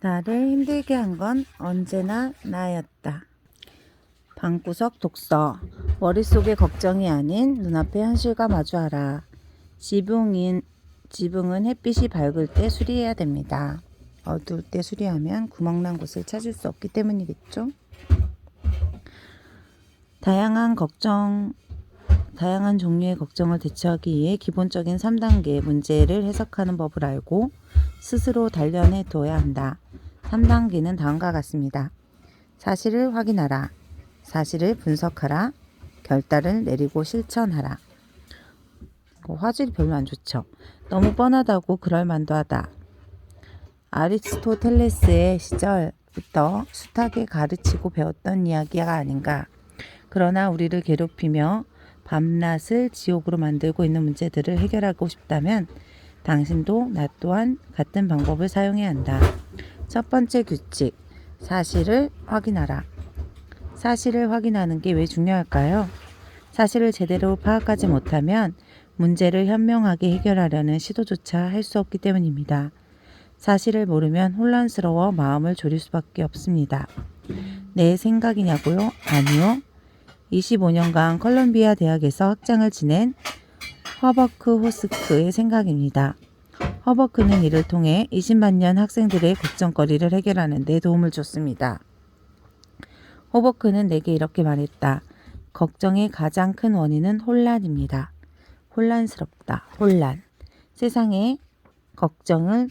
나를 힘들게 한 건 언제나 나였다. 방구석 독서. 머릿속에 걱정이 아닌 눈앞의 현실과 마주하라. 지붕은 햇빛이 밝을 때 수리해야 됩니다. 어두울 때 수리하면 구멍난 곳을 찾을 수 없기 때문이겠죠. 다양한 종류의 걱정을 대처하기 위해 기본적인 3단계 문제를 해석하는 법을 알고 스스로 단련해 둬야 한다. 3단계는 다음과 같습니다. 사실을 확인하라. 사실을 분석하라. 결단을 내리고 실천하라. 화질이 별로 안 좋죠. 너무 뻔하다고 그럴 만도 하다. 아리스토텔레스의 시절부터 숱하게 가르치고 배웠던 이야기가 아닌가. 그러나 우리를 괴롭히며 밤낮을 지옥으로 만들고 있는 문제들을 해결하고 싶다면 당신도 나 또한 같은 방법을 사용해야 한다. 첫 번째 규칙, 사실을 확인하라. 사실을 확인하는 게 왜 중요할까요? 사실을 제대로 파악하지 못하면 문제를 현명하게 해결하려는 시도조차 할 수 없기 때문입니다. 사실을 모르면 혼란스러워 마음을 졸일 수밖에 없습니다. 내 생각이냐고요? 아니요. 25년간 컬럼비아 대학에서 학장을 지낸 허버크 호스크의 생각입니다. 허버크는 이를 통해 20만 년 학생들의 걱정거리를 해결하는 데 도움을 줬습니다. 허버크는 내게 이렇게 말했다. 걱정의 가장 큰 원인은 혼란입니다. 혼란스럽다. 혼란. 세상의 걱정을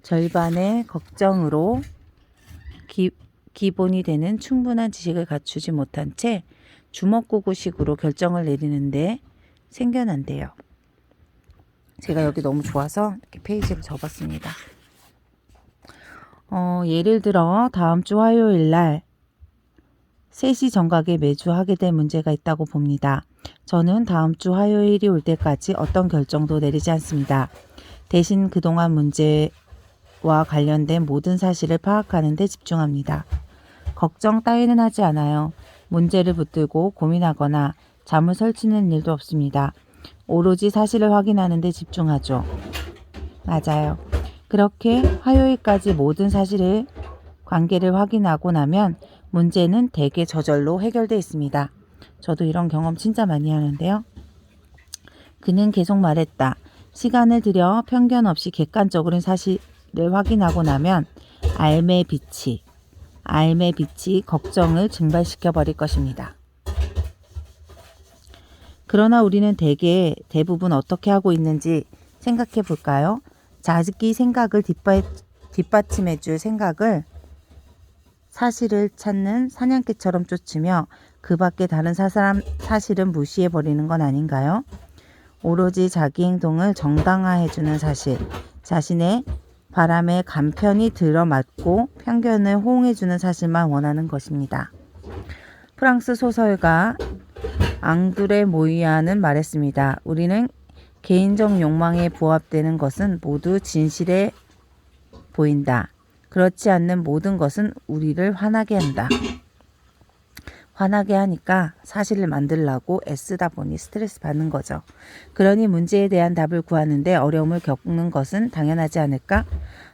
절반의 걱정으로 기본이 되는 충분한 지식을 갖추지 못한 채 주먹구구식으로 결정을 내리는데 생겨난대요. 제가 여기 너무 좋아서 이렇게 페이지를 접었습니다. 예를 들어 다음 주 화요일 날 3시 정각에 매주 하게 될 문제가 있다고 봅니다. 저는 다음 주 화요일이 올 때까지 어떤 결정도 내리지 않습니다. 대신 그동안 문제와 관련된 모든 사실을 파악하는 데 집중합니다. 걱정 따위는 하지 않아요. 문제를 붙들고 고민하거나 잠을 설치는 일도 없습니다. 오로지 사실을 확인하는 데 집중하죠. 맞아요. 그렇게 화요일까지 모든 관계를 확인하고 나면 문제는 대개 저절로 해결되어 있습니다. 저도 이런 경험 진짜 많이 하는데요. 그는 계속 말했다. 시간을 들여 편견 없이 객관적으로 사실을 확인하고 나면 알매 빛이 걱정을 증발시켜 버릴 것입니다. 그러나 우리는 대부분 어떻게 하고 있는지 생각해 볼까요? 자기 생각을 뒷받침해 줄 생각을 사실을 찾는 사냥개처럼 쫓으며 그 밖에 다른 사실은 무시해 버리는 건 아닌가요? 오로지 자기 행동을 정당화해 주는 사실, 자신의 바람에 간편히 들어맞고 편견을 호응해 주는 사실만 원하는 것입니다. 프랑스 소설가 앙드레 모이아는 말했습니다. 우리는 개인적 욕망에 부합되는 것은 모두 진실해 보인다. 그렇지 않는 모든 것은 우리를 화나게 한다. 화나게 하니까 사실을 만들려고 애쓰다 보니 스트레스 받는 거죠. 그러니 문제에 대한 답을 구하는데 어려움을 겪는 것은 당연하지 않을까?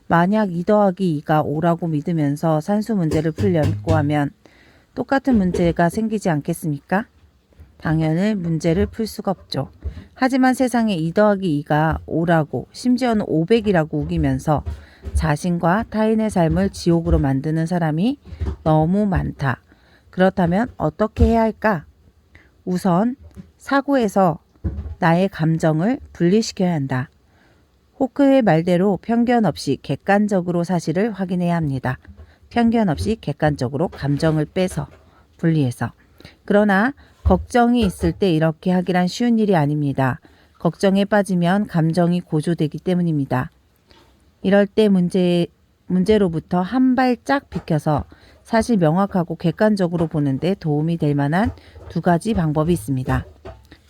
만약 2 더하기 2가 5라고 믿으면서 산수 문제를 풀려고 하면 똑같은 문제가 생기지 않겠습니까? 당연히 문제를 풀 수가 없죠. 하지만 세상에 2 더하기 2가 5라고 심지어는 500이라고 우기면서 자신과 타인의 삶을 지옥으로 만드는 사람이 너무 많다. 그렇다면 어떻게 해야 할까? 우선 사고에서 나의 감정을 분리시켜야 한다. 호크의 말대로 편견 없이 객관적으로 사실을 확인해야 합니다. 편견 없이 객관적으로 감정을 빼서 분리해서. 그러나 걱정이 있을 때 이렇게 하기란 쉬운 일이 아닙니다. 걱정에 빠지면 감정이 고조되기 때문입니다. 이럴 때 문제로부터 한 발짝 비켜서 사실 명확하고 객관적으로 보는데 도움이 될 만한 2가지 방법이 있습니다.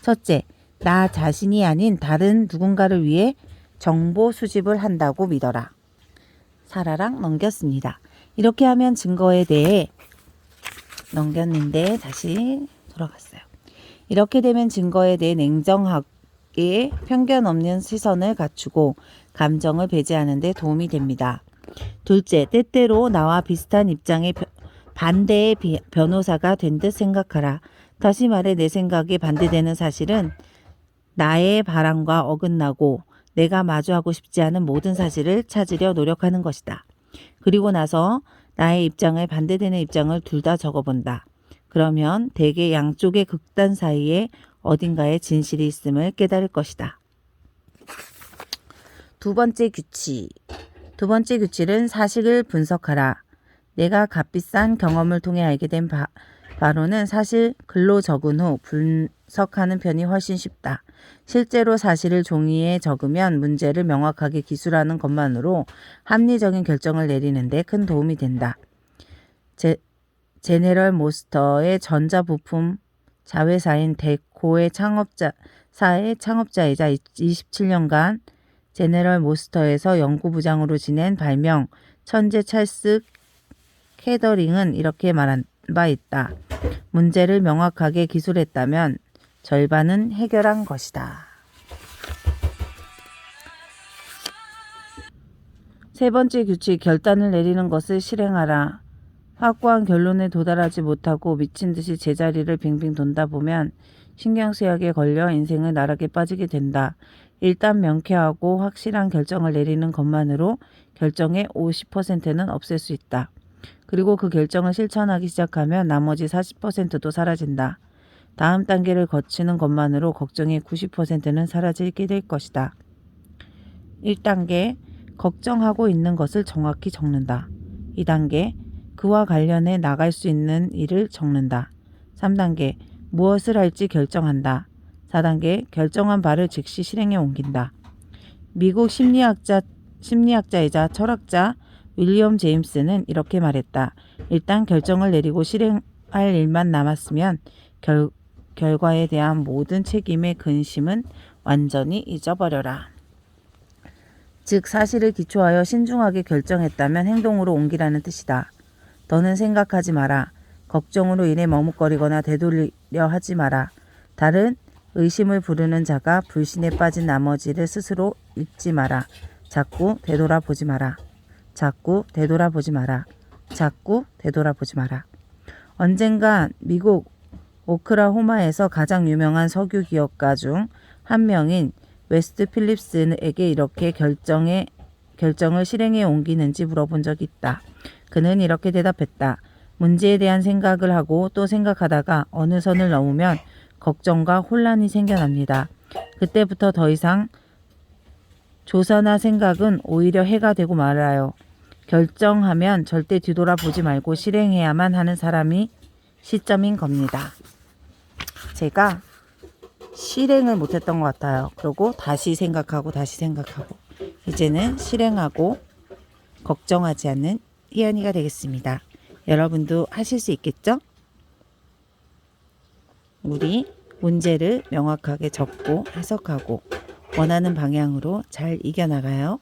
첫째, 나 자신이 아닌 다른 누군가를 위해 정보 수집을 한다고 믿어라. 사라랑 넘겼습니다. 이렇게 하면 증거에 대해 넘겼는데 다시 돌아갔어요. 이렇게 되면 증거에 대해 냉정하게 편견 없는 시선을 갖추고 감정을 배제하는 데 도움이 됩니다. 둘째, 때때로 나와 비슷한 입장의 반대의 변호사가 된 듯 생각하라. 다시 말해 내 생각에 반대되는 사실은 나의 바람과 어긋나고 내가 마주하고 싶지 않은 모든 사실을 찾으려 노력하는 것이다. 그리고 나서 나의 입장을 반대되는 입장을 둘 다 적어본다. 그러면 대개 양쪽의 극단 사이에 어딘가에 진실이 있음을 깨달을 것이다. 두 번째 규칙. 두 번째 규칙은 사실을 분석하라. 내가 값비싼 경험을 통해 알게 된 바로는 사실 글로 적은 후 분석하는 편이 훨씬 쉽다. 실제로 사실을 종이에 적으면 문제를 명확하게 기술하는 것만으로 합리적인 결정을 내리는데 큰 도움이 된다. 제네럴 모스터의 전자부품 자회사인 데코의 창업자이자 27년간 제네럴 모스터에서 연구부장으로 지낸 발명 천재 찰스 캐더링은 이렇게 말한 바 있다. 문제를 명확하게 기술했다면 절반은 해결한 것이다. 세 번째 규칙, 결단을 내리는 것을 실행하라. 확고한 결론에 도달하지 못하고 미친 듯이 제자리를 빙빙 돈다 보면 신경쇠약에 걸려 인생의 나락에 빠지게 된다. 일단 명쾌하고 확실한 결정을 내리는 것만으로 결정의 50%는 없앨 수 있다. 그리고 그 결정을 실천하기 시작하면 나머지 40%도 사라진다. 다음 단계를 거치는 것만으로 걱정의 90%는 사라지게 될 것이다. 1단계, 걱정하고 있는 것을 정확히 적는다. 2단계, 그와 관련해 나갈 수 있는 일을 적는다. 3단계, 무엇을 할지 결정한다. 4단계, 결정한 바를 즉시 실행에 옮긴다. 미국 심리학자이자 철학자 윌리엄 제임스는 이렇게 말했다. 일단 결정을 내리고 실행할 일만 남았으면 결과에 대한 모든 책임의 근심은 완전히 잊어버려라. 즉 사실을 기초하여 신중하게 결정했다면 행동으로 옮기라는 뜻이다. 더는 생각하지 마라. 걱정으로 인해 머뭇거리거나 되돌리려 하지 마라. 다른 의심을 부르는 자가 불신에 빠진 나머지를 스스로 잊지 마라. 자꾸 되돌아보지 마라. 자꾸 되돌아보지 마라. 자꾸 되돌아보지 마라. 언젠가 미국 오클라호마에서 가장 유명한 석유 기업가 중 한 명인 웨스트 필립스에게 이렇게 결정을 실행에 옮기는지 물어본 적이 있다. 그는 이렇게 대답했다. 문제에 대한 생각을 하고 또 생각하다가 어느 선을 넘으면 걱정과 혼란이 생겨납니다. 그때부터 더 이상 조사나 생각은 오히려 해가 되고 말아요. 결정하면 절대 뒤돌아보지 말고 실행해야만 하는 사람이 시점인 겁니다. 제가 실행을 못했던 것 같아요. 그리고 다시 생각하고 이제는 실행하고 걱정하지 않는 희연이가 되겠습니다. 여러분도 하실 수 있겠죠? 우리 문제를 명확하게 적고 해석하고 원하는 방향으로 잘 이겨나가요.